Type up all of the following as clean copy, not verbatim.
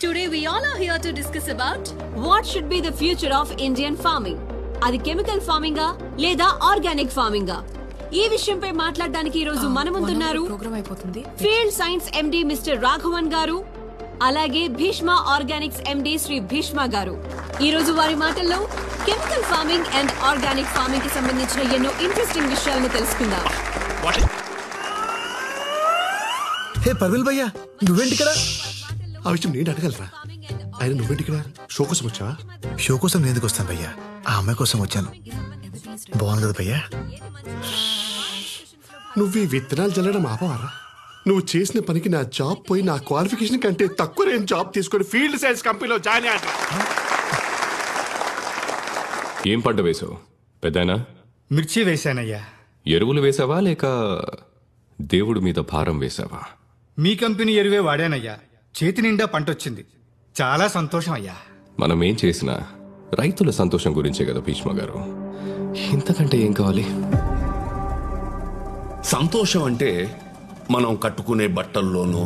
Today we all are here to discuss about what should be the future of Indian farming. అది chemical ఫార్మింగా లేదా organic ఫార్మింగా? ఈ విషయంపై మాట్లాడడానికి ఈ రోజు మన ముందున్నారు Field Science MD mister Raghavan గారు, అలాగే భీష్మ ఆర్గానిక్స్ ఎండి శ్రీ భీష్మ గారు. ఈ రోజు వారి మాటల్లో chemical farming and organic farming కి సంబంధించిన ఎన్నో ఇంట్రెస్టింగ్ విషయాలను తెలుసుకుందాం. హే పర్విల్ భయ్యా, నువ్వేంటి ఇక్కడ? ఆ విషయం నేను అడగలరా? ఆయన నువ్వేంటి ఇక్కడ? షో కోసం వచ్చావా? షో కోసం నేను ఎందుకు వస్తాను భయ్యా? ఆ అమ్మాయి కోసం వచ్చాను. బాగుంది కదా భయ్యా? నువ్వు ఈ విత్తనాలు చల్లడం ఆపవారా? నువ్వు చేసిన పనికి నా జాబ్ పోయి నా క్వాలిఫికేషన్ కంటే తక్కువ రేంజ్ జాబ్ తీసుకొని ఫీల్డ్ సైన్స్ కంపెనీలో జాయిన్ అయ్యా. ఏం పంట వేసావు పెద్దనా? మిర్చి వేశానయ్యా. ఎరువులు వేసావా లేక దేవుడి మీద భారం వేసావా? మీ కంపెనీ ఎరువే వాడానయ్యా. చేతి నిండా పంట వచ్చింది. చాలా సంతోషం అయ్యా. మనం ఏం చేసినా రైతుల సంతోషం గురించే కదా భీష్మ గారు. ఇంతకంటే ఏం కావాలి? సంతోషం అంటే మనం కట్టుకునే బట్టల్లోనో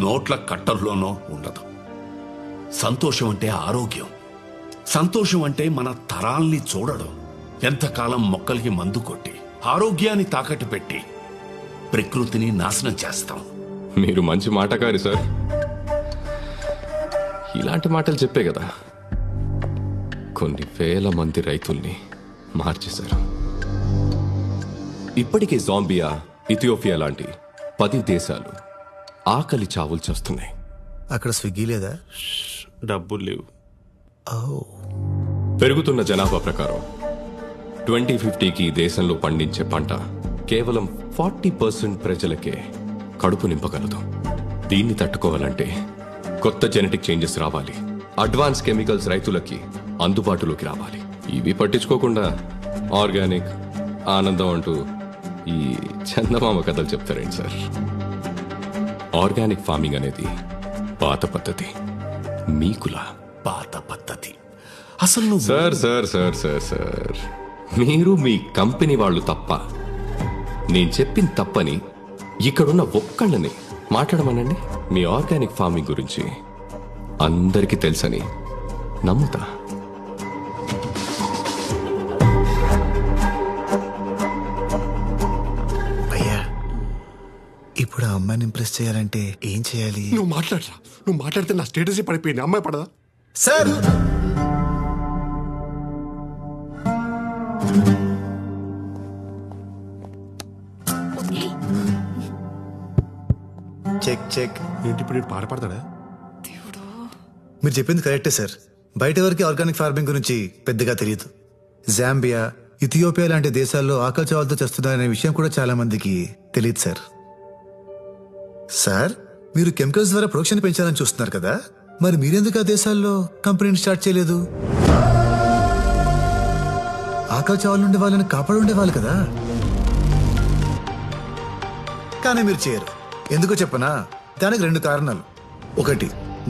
నోట్ల కట్టల్లోనో ఉండదు. సంతోషం అంటే ఆరోగ్యం. సంతోషం అంటే మన తరాల్ని చూడడం. ఎంతకాలం మొక్కలకి మందు కొట్టి ఆరోగ్యాన్ని తాకట్టు పెట్టి ప్రకృతిని నాశనం చేస్తాం. మీరు మంచి మాటకారి సార్. ఇలాంటి మాటలు చెప్పే కదా కొన్ని వేల మంది రైతుల్ని మార్చేశారు. ఇప్పటికే జాంబియా, ఇథియోపియా లాంటి 10 దేశాలు ఆకలి చావులు చేస్తున్నాయి. అక్కడ స్విగ్గీ లేదా? డబ్బులు లేవు. పెరుగుతున్న జనాభా ప్రకారం 2050కి దేశంలో పండించే పంట కేవలం 40% ప్రజలకే కడుపు నింపగలదు. దీన్ని తట్టుకోవాలంటే కొత్త జెనెటిక్ చేంజెస్ రావాలి. అడ్వాన్స్ కెమికల్స్ రైతులకి అందుబాటులోకి రావాలి. ఇవి పట్టించుకోకుండా ఆర్గానిక్, ఆనందం అంటూ ఈ చందమామ కథలు చెప్తారేంటి సార్? ఆర్గానిక్ ఫార్మింగ్ అనేది పాత పద్ధతి, మీకులా పాత పద్ధతి. అసలు sir sir sir sir sir మీరు మీ కంపెనీ వాళ్ళు తప్ప, నేను చెప్పిన తప్పని ఇక్కడున్న ఒక్కళ్ళని మాట్లాడమనండి. మీ ఆర్గానిక్ ఫార్మింగ్ గురించి అందరికీ తెలుసని నమ్ముతా. భయ్యా, ఇప్పుడు ఆ అమ్మాయిని ఇంప్రెస్ చేయాలంటే ఏం చేయాలి? నువ్వు మాట్లాడరా? నువ్వు మాట్లాడితే నా స్టేటస్ పడిపోయింది. అమ్మాయి పడదా? Sir check check. ఏంటి ఇప్పుడు పాడపడతాడా? మీరు చెప్పింది కరెక్టే సార్. బయట వరకు ఆర్గానిక్ ఫార్మింగ్ గురించి పెద్దగా తెలియదు. జాంబియా, ఇథియోపియా లాంటి దేశాల్లో ఆకలి చావులతో చేస్తున్నారనే విషయం కూడా చాలా మందికి తెలియదు సార్. సార్, మీరు కెమికల్స్ ద్వారా ప్రొడక్షన్ పెంచాలని చూస్తున్నారు కదా, మరి మీరెందుకు ఆ దేశాల్లో కంపెనీని స్టార్ట్ చేయలేదు? ఆకలి చావులు ఉండే వాళ్ళని కాపాడు ఉండేవాళ్ళు కదా. కానీ మీరు చేయరు. ఎందుకో చెప్పనా? దానికి 2 కారణాలు. ఒకటి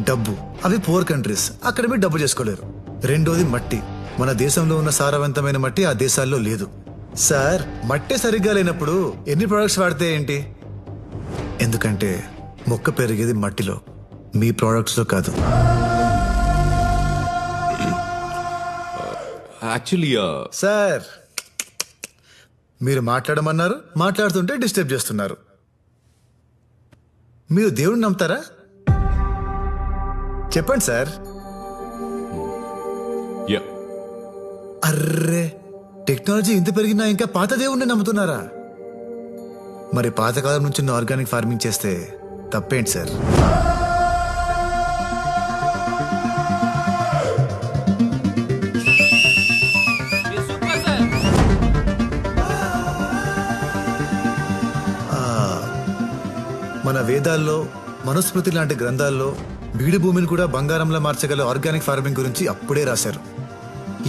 డబ్బు. అవి పూర్ కంట్రీస్, అక్కడ మీరు డబ్బు చేసుకోలేరు. రెండోది మట్టి. మన దేశంలో ఉన్న సారవంతమైన మట్టి ఆ దేశాల్లో లేదు. సార్, మట్టే సరిగ్గా లేనప్పుడు ఎన్ని ప్రొడక్ట్స్ వాడితే ఏంటి? ఎందుకంటే మొక్క పెరిగేది మట్టిలో, మీ ప్రొడక్ట్స్ లో కాదు. యాక్చువల్లీ సార్, మీరు మాట్లాడమన్నారు, మాట్లాడుతుంటే డిస్టర్బ్ చేస్తున్నారు. మీరు దేవుడిని నమ్ముతారా? చెప్పండి సార్. అర్రే, టెక్నాలజీ ఇంత పెరిగినా ఇంకా పాత దేవుడిని నమ్ముతున్నారా? మరి పాతకాలం నుంచి ఆర్గానిక్ ఫార్మింగ్ చేస్తే తప్పేంటి సార్? మన వేదాల్లో, మనుస్మృతి లాంటి గ్రంథాల్లో బీడు భూమిని కూడా బంగారంలో మార్చగల ఆర్గానిక్ ఫార్మింగ్ గురించి అప్పుడే రాశారు.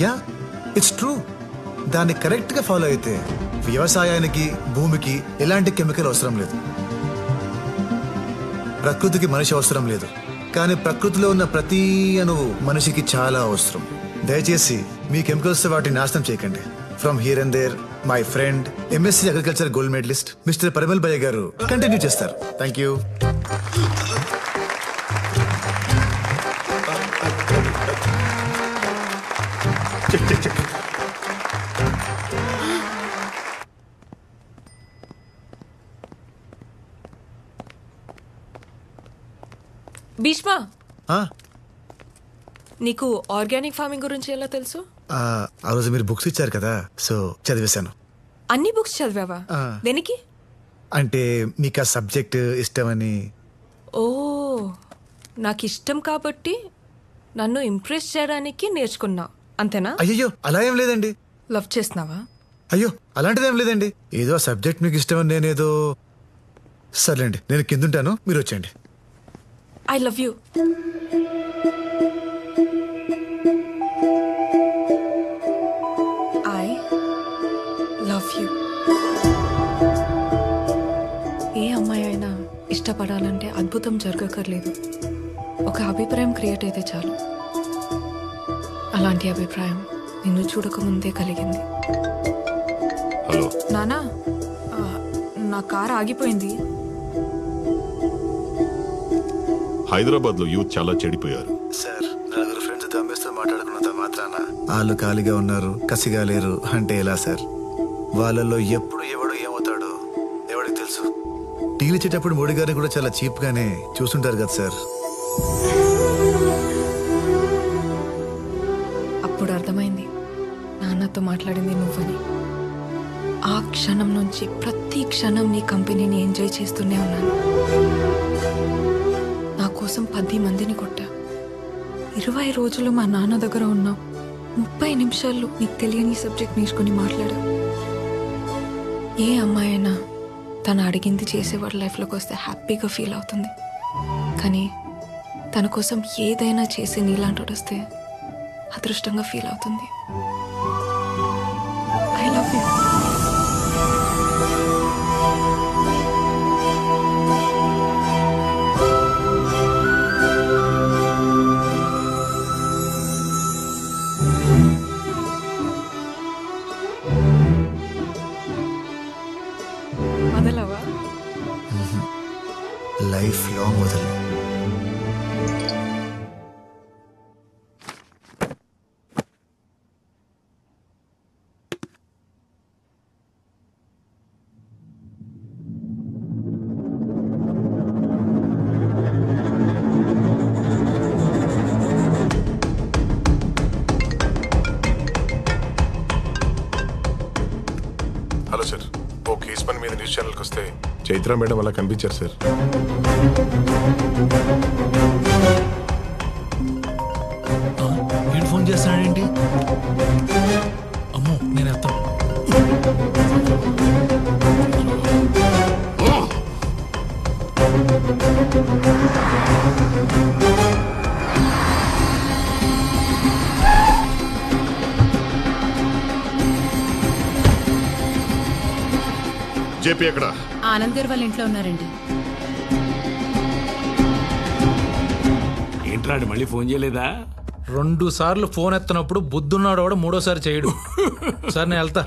Yeah, it's true. దాన్ని కరెక్ట్ గా ఫాలో అయితే వ్యవసాయానికి, భూమికి ఎలాంటి కెమికల్ అవసరం లేదు. ప్రకృతికి మనిషి అవసరం లేదు. కానీ ప్రకృతిలో ఉన్న ప్రతి అణువు మనిషికి చాలా అవసరం. దయచేసి మీ కెమికల్స్ వాటిని నాశనం చేయకండి. From here and there, my friend MSc agriculture gold medalist mister Parimal bhaiya గారు కంటిన్యూ చేస్తారు. Thank you. Check check check. Bheeshma, ఆ, నీకు ఆర్గానిక్ ఫార్మింగ్ గురించి ఎలా తెలుసు? ఆ రోజు మీరు బుక్స్ ఇచ్చారు కదా, సో చదివేశాను. అన్ని బుక్స్ చదివావా? దేనికి? అంటే మీకు ఆ సబ్జెక్ట్ ఇష్టమని. ఓ, నాకు ఇష్టం కాబట్టి నన్ను ఇంప్రెస్ చేయడానికి నేర్చుకున్నా, అంతేనా? అయ్యో అలా ఏం లేదండి. లవ్ చేస్తున్నావా? అయ్యో అలాంటిదేం లేదండి. ఏదో ఆ సబ్జెక్ట్ మీకు ఇష్టమని నేనేదో. సర్లేండి, నేను కిందుంటాను, మీరు వచ్చేయండి. I love you. I love you. ఏ అమ్మాయి అయినా ఇష్టపడాలంటే అద్భుతం జరగక్కర్లేదు, ఒక అభిప్రాయం క్రియేట్ అయితే చాలు. అలాంటి అభిప్రాయం నిన్ను చూడకముందే కలిగింది. హలో నానా, నా కార్ ఆగిపోయింది. హైదరాబాద్ లో యూత్ చాలా చెడిపోయారు సార్, నలుగురు ఫ్రెండ్స్ దమ్మేస్తూ మాట్లాడుకున్నంత మాత్రాన వాళ్ళు ఖాళీగా ఉన్నారు, కసిగా లేరు అంటే ఎలా సార్? వాళ్ళల్లో ఎప్పుడు ఎవడు ఏమవుతాడో ఎవడికి తెలుసు. టీలు ఇచ్చేటప్పుడు మోడీ గారిని కూడా చాలా చీప్ గానే చూస్తుంటారు కదా సార్. అప్పుడు అర్థమైంది నాన్నతో మాట్లాడింది నువ్వని. ఆ క్షణం నుంచి ప్రతి క్షణం నీ కంపెనీని ఎంజాయ్ చేస్తూనే ఉన్నాను. నా కోసం 10 మందిని కొట్టా. 20 రోజులు మా నాన్న దగ్గర ఉన్నావు. 30 నిమిషాల్లో నీకు తెలియని సబ్జెక్ట్ నేర్చుకుని మాట్లాడా. ఏ అమ్మాయి అయినా తను అడిగింది చేసేవాడి లైఫ్లోకి వస్తే హ్యాపీగా ఫీల్ అవుతుంది. కానీ తన కోసం ఏదైనా చేసి నీలాంటి వస్తే అదృష్టంగా ఫీల్ అవుతుంది. I love you. వదలవా? లైఫ్ లాంగ్ వదలే. హలో సార్, ఓ కేసు పని మీద న్యూస్ ఛానల్కి వస్తే చైత్ర మేడం అలా కనిపించారు సార్. నేను ఫోన్ చేస్తానండి. అమ్మో, నేను ఎత్తాను. జేపీ ఎక్కడ? ఆనంద్ గారు వాళ్ళ ఇంట్లో ఉన్నారండి. ఏంట్రాడు మళ్ళీ ఫోన్ చేయలేదా? 2 సార్లు ఫోన్ ఎత్తనప్పుడు బుద్ధున్నాడు వాడు, 3ఓసారి చేయడు. సార్ నేను వెళ్తా.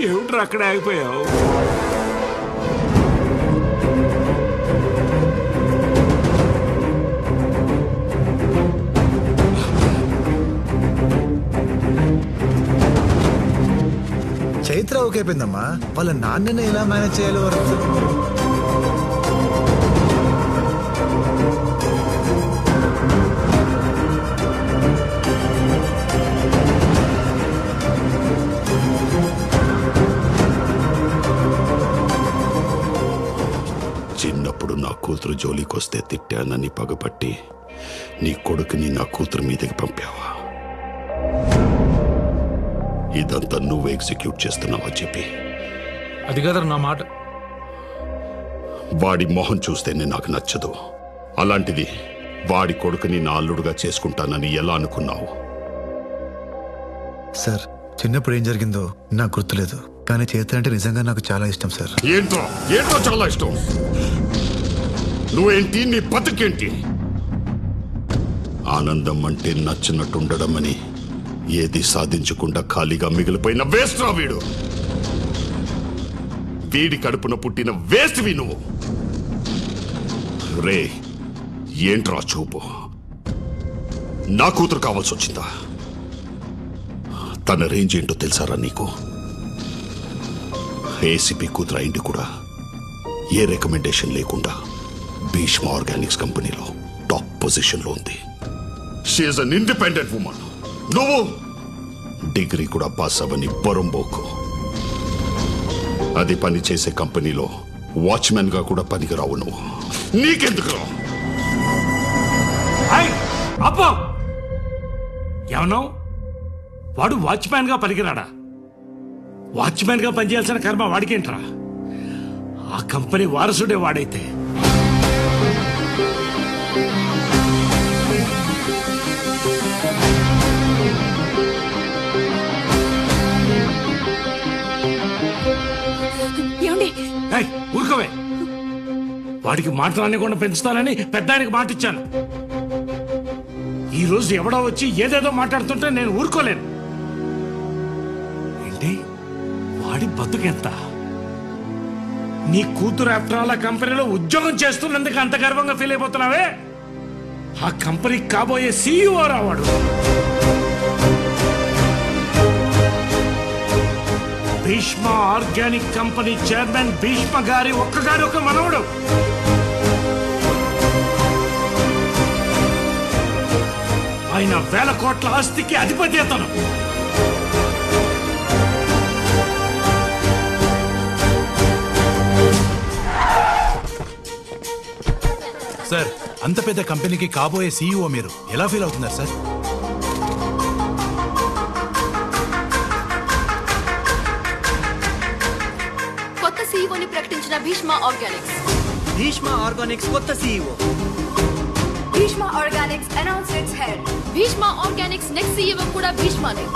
ఏమిట్రా అక్కడే ఆగిపోయావు? చైత్ర ఓకే అయిపోయిందమ్మా, వాళ్ళ నాన్నని ఎలా మేనేజ్ చేయాలో వరకు. చిన్నప్పుడు నా కూతురు జోలికొస్తే తిట్టానని పగపట్టి నీ కొడుకుని నా కూతురు మీదకి పంపావా? ఇదంతా నువ్వు ఎగ్జిక్యూట్ చేస్తున్నావా చెప్పి? అది కదా నా మాట. వాడి మొహం చూస్తేనే నాకు నచ్చదు. అలాంటిది వాడి కొడుకుని నా అల్లుడుగా చేసుకుంటానని ఎలా అనుకున్నావు? సార్, చిన్నప్పుడు ఏం జరిగిందో నాకు గుర్తులేదు, కానీ చైత్ర అంటే నిజంగా నాకు చాలా ఇష్టం సార్. ఏంటో ఏంటో చాలా ఇష్టం. నువ్వేంటి, నీ బతుకేంటి? ఆనందం అంటే నచ్చినట్టుండడమని ఏది సాధించకుండా ఖాళీగా మిగిలిపోయిన వేస్ట్ రా వీడు. వీడి కడుపున పుట్టిన వేస్ట్ వి నువ్వు. రే ఏంట్రా చూపు? నా కూతురు కావాల్సి వచ్చిందా? తన రేంజ్ ఏంటో తెలుసారా నీకు? ఏసీపీ కూతురు అయింది కూడా ఏ రికమెండేషన్ లేకుండా భీష్మ ఆర్గానిక్స్ కంపెనీలో టాప్ పొజిషన్ లో ఉంది. She's an independent woman. నువ్వు డిగ్రీ కూడా పాస్ అవ్వని బొరంబోకు. అది పని చేసే కంపెనీలో వాచ్మెన్ గా కూడా పనికిరావు నువ్వు. నీకెందుకు రా? అబ్బో ఏమన్నా వాడు వాచ్మ్యాన్ గా పనికిరాడా? వాచ్మ్యాన్ గా పనిచేయాల్సిన కర్మ వాడికేంట్రా? ఆ కంపెనీ వారసుడే వాడైతే. ఊరుకోవే. వాడికి మాట రానికుండా పెంచుతానని పెద్ద ఆయనకి మాట ఇచ్చాను. ఈ రోజు ఎవడో వచ్చి ఏదేదో మాట్లాడుతుంటే నేను ఊరుకోలేను. ఏంటి వాడి బతుకెంత? నీ కూతురు ఆఫ్టర్ ఆల్ ఆ కంపెనీలో ఉద్యోగం చేస్తున్నందుకు అంత గర్వంగా ఫీల్ అయిపోతున్నావే? ఆ కంపెనీకి కాబోయే సీఈఓ రావాడు. Bheeshma Organic company chairman Bheeshma గారి ఒక్క మనవడు. ఆయన 1000 కోట్ల ఆస్తికి అధిపతి అతను. సార్, అంత పెద్ద కంపెనీకి కాబోయే సీఈఓ మీరు ఎలా ఫీల్ అవుతున్నారు సార్? కొత్త సీఈఓని ప్రకటించిన భీష్మ ఆర్గానిక్స్. భీష్మ ఆర్గానిక్స్ కొత్త CEO. Bheeshma organics announced its head. Bheeshma organics next CEO కూడా భీష్మనే.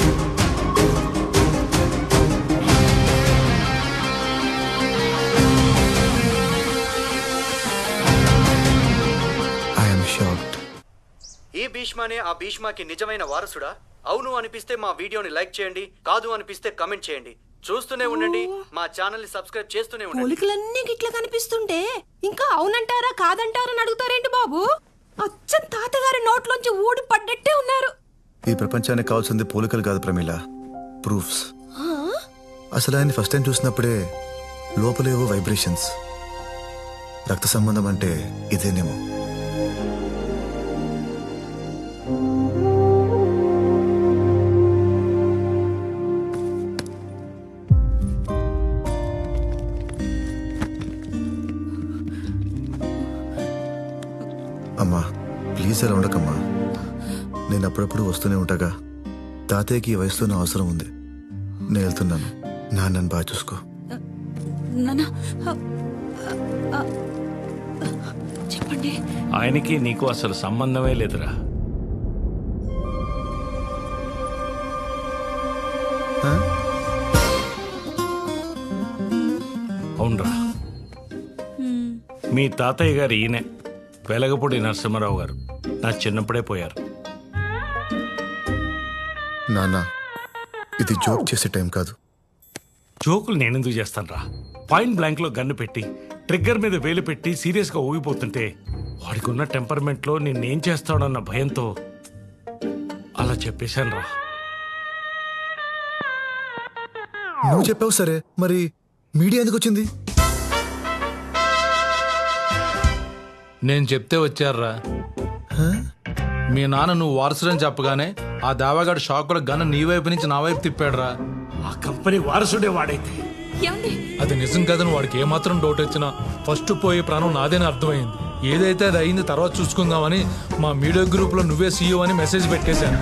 ఈ భీష్మనే ఆ భీష్మకి నిజమైన వారసుడా? అవును అనిపిస్తే మా వీడియోని లైక్ చేయండి, కాదు అనిపిస్తే కమెంట్ చేయండి. చూస్తూనే ఉండండి, మా ఛానల్ ని సబ్స్క్రైబ్ చేస్తూనే ఉండండి. పోలికలన్నీ గిట్ల కనిపిస్తుంటే ఇంకా అవునంటారా కాదంటారా అని అడుగుతారేంటి బాబు? అచ్చం తాతగారి నోట్లోంచి ఊడి పడ్డట్టే ఉన్నారు. ఈ ప్రపంచానికి కావాల్సింది పోలికలు కాదు ప్రమీల, ప్రూఫ్స్. అసలు ఆయన ఫస్ట్ టైం చూసినప్పుడే లోపలేవో వైబ్రేషన్స్. రక్త సంబంధం అంటే ఇదేనేమో. అమ్మా ప్లీజ్ అలా ఉండకమ్మా. నేను అప్పుడప్పుడు వస్తూనే ఉంటాగా. తాతయ్యకి ఈ వయసులో నా అవసరం ఉంది. నేను వెళ్తున్నాను. నన్ను బాగా చూసుకో. చెప్పండి. ఆయనకి నీకు అసలు సంబంధమే లేదురా. అవునరా, మీ తాతయ్య గారు ఈయనే, వెలగపూడి నరసింహారావు గారు. నా చిన్నప్పుడే పోయారు. నాన్న, ఇది జోక్ చేసే టైం కాదు. జోకులు నేనెందుకు చేస్తాను రా? పాయింట్ బ్లాంక్ లో గన్ను పెట్టి ట్రిగ్గర్ మీద వేలు పెట్టి సీరియస్ గా ఊగిపోతుంటే వాడికి ఉన్న టెంపర్మెంట్ లో నేనేం చేస్తాడన్న భయంతో అలా చెప్పేశాను రా. నువ్వు చెప్పావు సరే, మరి మీడియా ఎందుకు వచ్చింది? నేను చెప్తే వచ్చారా? మీ నాన్న నువ్వు వారసుడని చెప్పగానే ఆ దావాగాడు షాక్ లో గన్న నీ వైపు నుంచి నా వైపు తిప్పాడురా. ఆ కంపెనీ వారసుడే వాడైతే అది నిజం కదని వాడికి ఏమాత్రం డౌట్ వచ్చినా ఫస్ట్ పోయే ప్రాణం నాదేని అర్థమైంది. ఏదైతే అది అయింది తర్వాత చూసుకుందామని మా మీడియా గ్రూప్ లో నువ్వే సీఈఓ అని మెసేజ్ పెట్టేశాను.